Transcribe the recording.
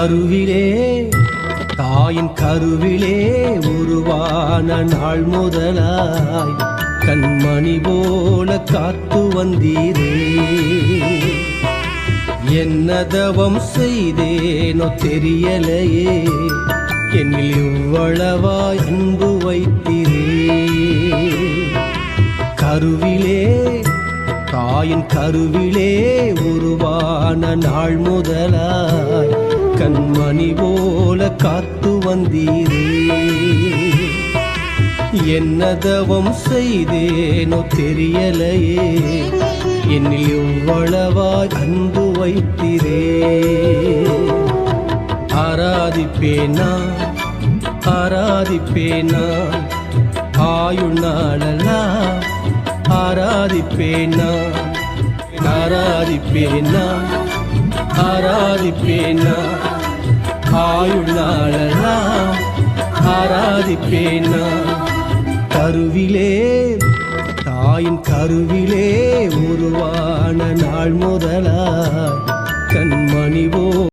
கருவிலே தாயின் கருவிலே உருவான நாள் முதலாய் கண்மணி போல காத்து வந்தீரே. என்ன தவம் செய்தேனோ தெரியலையே, என்னில் இவ்வளவாய் அன்பு வைத்தீரே. கருவிலே தாயின் கருவிலே உருவான நாள் முதலாய் கண்மணி போல காத்து வந்தீரே. என்ன தவம் செய்தேனோ தெரியலையே, என்னில் எவ்வளவாய் அன்பு வைத்தீரே. ஆராதிப்பேனா ஆராதிப்பேனா ஆயுள் நாளெல்லாம் ஆராதிப்பேனா ஆராதிப்பேனா ஆராதிப்பேனா ஆயுள் நாளெல்லாம் ஆராதிப்பேனா. கருவிலே தாயின் கருவிலே உருவான நாள் முதலா